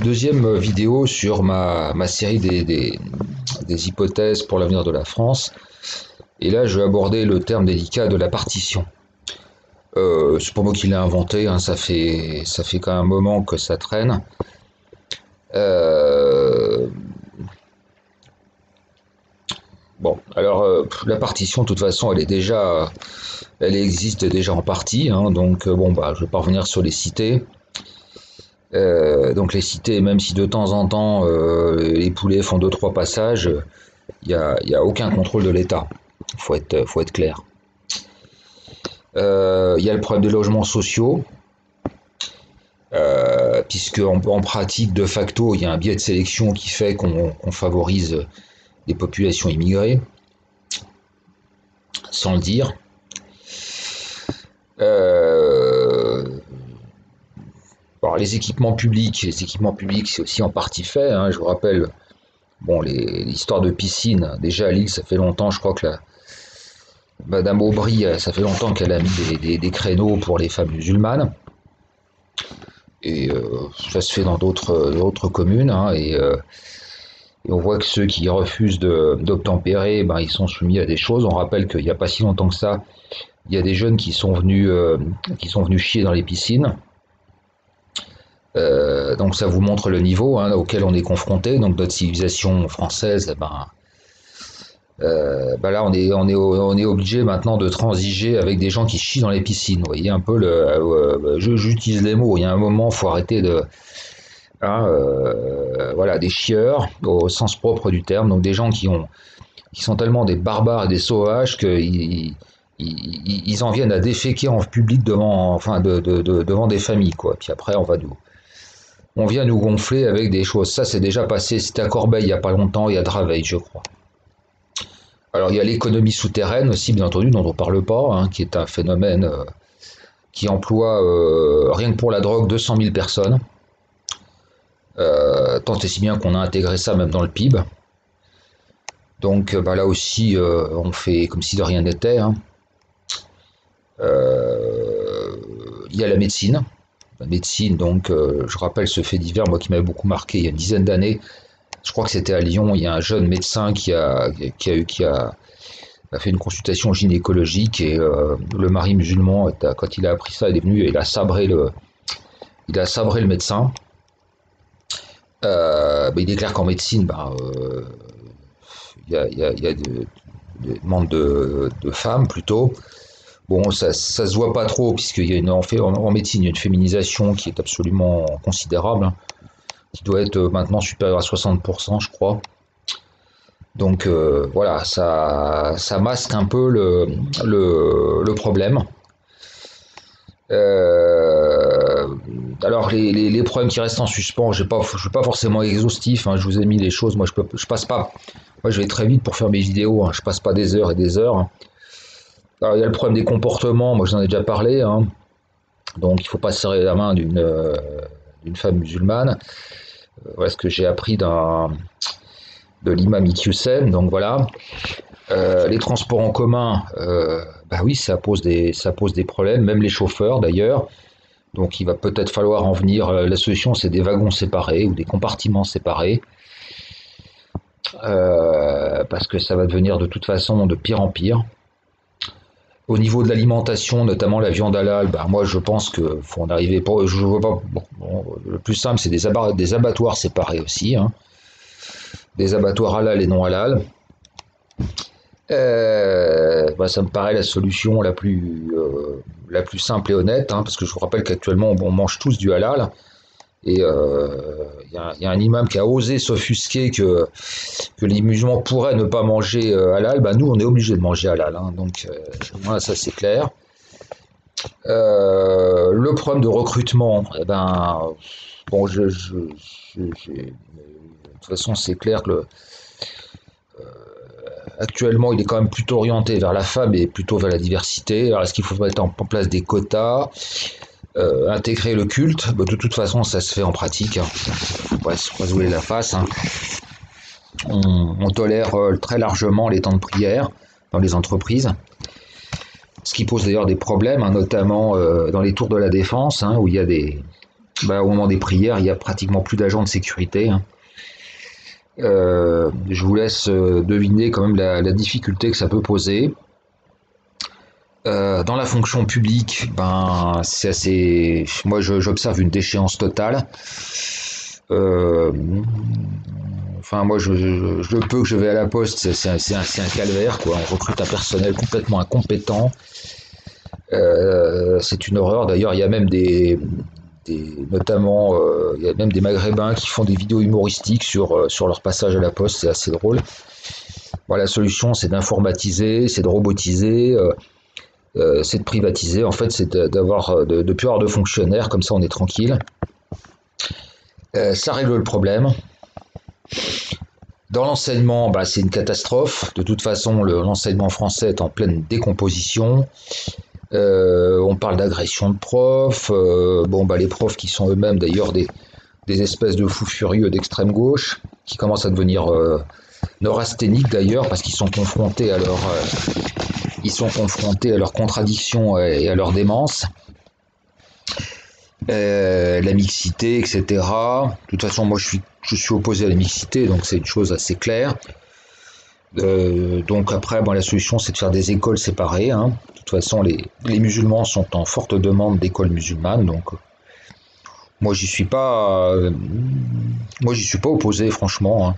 deuxième vidéo sur ma série des hypothèses pour l'avenir de la France. Et là, je vais aborder le terme délicat de la partition. C'est pas moi qui l'ai inventé, hein, ça fait quand même un moment que ça traîne. Euh, bon, alors la partition, de toute façon, elle existe déjà en partie, hein, donc bon, bah, je vais pas revenir sur les cités. Donc les cités, même si de temps en temps les poulets font deux trois passages, y a aucun contrôle de l'État. Faut être clair. Y a le problème des logements sociaux, puisque en pratique, de facto, il y a un biais de sélection qui fait qu'on favorise des populations immigrées, sans le dire. Alors, les équipements publics, c'est aussi en partie fait, hein. Je vous rappelle, bon, l'histoire de piscine. Déjà à Lille, ça fait longtemps, je crois que Madame Aubry, ça fait longtemps qu'elle a mis des créneaux pour les femmes musulmanes. Et ça se fait dans d'autres communes, hein, et on voit que ceux qui refusent d'obtempérer, ben, ils sont soumis à des choses. On rappelle qu'il n'y a pas si longtemps que ça, il y a des jeunes qui sont venus chier dans les piscines. Donc ça vous montre le niveau, hein, auquel on est confronté. Donc notre civilisation française, ben là on est obligé maintenant de transiger avec des gens qui chient dans les piscines. Vous voyez un peu j'utilise les mots. Il y a un moment, faut arrêter de, hein, voilà, des chieurs au sens propre du terme. Donc des gens qui sont tellement des barbares et des sauvages qu'ils ils en viennent à déféquer en public devant des familles, quoi. Puis après on vient nous gonfler avec des choses. Ça, c'est déjà passé. C'était à Corbeil il n'y a pas longtemps, il y a Draveil, je crois. Alors, il y a l'économie souterraine aussi, bien entendu, dont on ne parle pas, hein, qui est un phénomène qui emploie, rien que pour la drogue, 200 000 personnes. Tant et si bien qu'on a intégré ça même dans le PIB. Donc, bah, là aussi, on fait comme si de rien n'était, hein. Il y a la médecine. La médecine, donc, je rappelle ce fait divers, moi qui m'avait beaucoup marqué il y a une dizaine d'années. Je crois que c'était à Lyon. Il y a un jeune médecin qui a fait une consultation gynécologique, et le mari musulman, quand il a appris ça, il est venu et il a sabré le médecin. Il déclare qu'en médecine, il y a des demandes de femmes plutôt. Bon, ça se voit pas trop, puisqu'il y a en médecine, il y a une féminisation qui est absolument considérable, hein, qui doit être maintenant supérieure à 60%, je crois. Donc voilà, ça masque un peu le problème. Alors les problèmes qui restent en suspens, je suis pas forcément exhaustif, hein, je vous ai mis les choses, moi je passe pas, moi je vais très vite pour faire mes vidéos, hein, je passe pas des heures et des heures, hein. Alors, il y a le problème des comportements, moi j'en ai déjà parlé, hein. Donc il ne faut pas serrer la main d'une femme musulmane. Voilà ce que j'ai appris de l'imam Iqiyoussen, donc voilà. Les transports en commun, bah oui, ça pose des problèmes, même les chauffeurs d'ailleurs. Donc il va peut-être falloir en venir, la solution c'est des wagons séparés ou des compartiments séparés. Parce que ça va devenir de toute façon de pire en pire. Au niveau de l'alimentation, notamment la viande halal, bah moi je pense que faut en arriver. Je vois pas. Bon, le plus simple, c'est des abattoirs séparés aussi, hein. Des abattoirs halal et non halal. Ça me paraît la solution la plus simple et honnête, hein, parce que je vous rappelle qu'actuellement on mange tous du halal. Et y a un imam qui a osé s'offusquer que les musulmans pourraient ne pas manger halal. Bah nous on est obligé de manger halal, hein, donc voilà, ça c'est clair. Le problème de recrutement, eh ben bon, de toute façon c'est clair que actuellement il est quand même plutôt orienté vers la femme et plutôt vers la diversité. Alors est-ce qu'il faut mettre en place des quotas? Intégrer le culte, de toute façon ça se fait en pratique, hein. Faut pas se voiler la face, hein. On tolère très largement les temps de prière dans les entreprises, ce qui pose d'ailleurs des problèmes, hein, notamment dans les tours de la Défense, hein, où il y a des au moment des prières, il y a pratiquement plus d'agents de sécurité, hein. Je vous laisse deviner quand même la difficulté que ça peut poser. Dans la fonction publique, c'est assez. Moi, j'observe une déchéance totale. Euh, moi, le peu que je vais à la poste, c'est un calvaire, quoi. On recrute un personnel complètement incompétent. C'est une horreur. D'ailleurs, il y a même notamment, il y a même des Maghrébins qui font des vidéos humoristiques sur leur passage à la poste. C'est assez drôle. Bon, la solution, c'est d'informatiser, c'est de robotiser. C'est de privatiser, en fait, c'est de plus avoir de fonctionnaires, comme ça on est tranquille. Ça règle le problème. Dans l'enseignement, c'est une catastrophe. De toute façon, l'enseignement français est en pleine décomposition. On parle d'agression de profs. Les profs qui sont eux-mêmes d'ailleurs des espèces de fous furieux d'extrême gauche, qui commencent à devenir neurasthéniques d'ailleurs, parce qu'ils sont confrontés à leurs contradictions et à leur démence. La mixité, etc. De toute façon, moi, je suis opposé à la mixité, donc c'est une chose assez claire. Donc après, la solution, c'est de faire des écoles séparées, hein. De toute façon, les musulmans sont en forte demande d'écoles musulmanes, donc moi, j'y suis pas opposé, franchement, hein.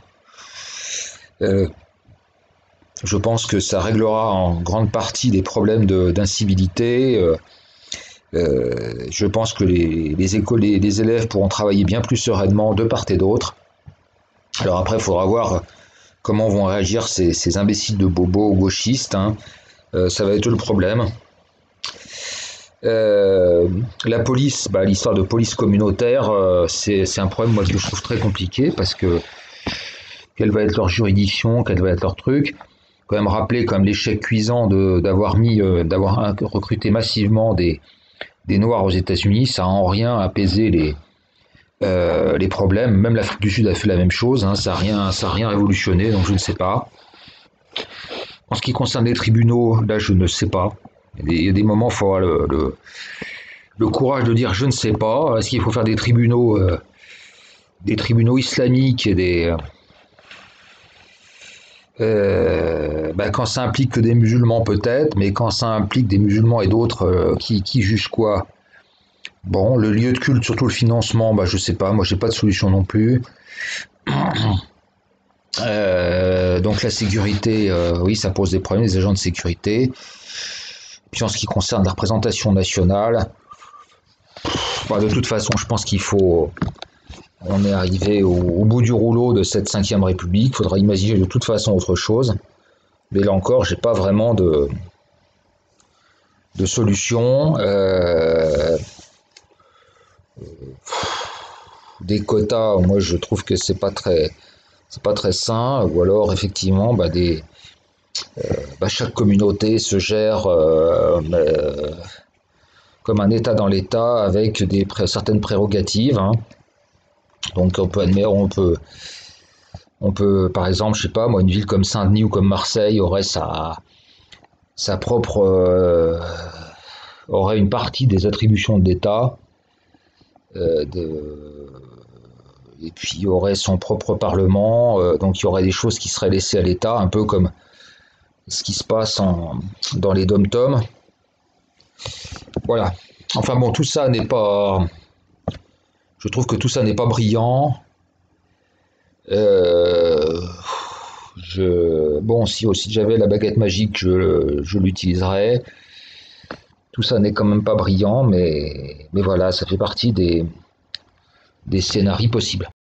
Je pense que ça réglera en grande partie des problèmes d'incivilité. Je pense que les élèves pourront travailler bien plus sereinement de part et d'autre. Alors après, il faudra voir comment vont réagir ces imbéciles de bobos gauchistes, hein. Ça va être le problème. La police, l'histoire de police communautaire, c'est un problème moi que je trouve très compliqué parce que quelle va être leur juridiction, quel va être leur truc. Quand même rappeler comme l'échec cuisant d'avoir recruté massivement des Noirs aux États-Unis, ça n'a en rien apaisé les problèmes. Même l'Afrique du Sud a fait la même chose, hein, ça n'a rien révolutionné, donc je ne sais pas. En ce qui concerne les tribunaux, là je ne sais pas. Il y a des moments où il faut avoir le courage de dire je ne sais pas. Est-ce qu'il faut faire des tribunaux islamiques et quand ça implique que des musulmans peut-être, mais quand ça implique des musulmans et d'autres qui jugent quoi? Bon, le lieu de culte, surtout le financement, je sais pas, moi j'ai pas de solution non plus. Donc la sécurité, oui, ça pose des problèmes, les agents de sécurité. Puis en ce qui concerne la représentation nationale, de toute façon, je pense on est arrivé au bout du rouleau de cette 5e République. Il faudra imaginer de toute façon autre chose. Mais là encore, j'ai pas vraiment de solution. Des quotas, moi je trouve que c'est pas très sain. Ou alors effectivement, chaque communauté se gère comme un État dans l'État avec certaines prérogatives, hein. Donc on peut, par exemple, je sais pas, moi, une ville comme Saint-Denis ou comme Marseille aurait sa propre, aurait une partie des attributions de l'État, et puis aurait son propre parlement, donc il y aurait des choses qui seraient laissées à l'État, un peu comme ce qui se passe dans les dom-toms. Voilà. Enfin bon, tout ça n'est pas. Je trouve que tout ça n'est pas brillant. Si j'avais la baguette magique, je l'utiliserais. Tout ça n'est quand même pas brillant, mais voilà, ça fait partie des scénarios possibles.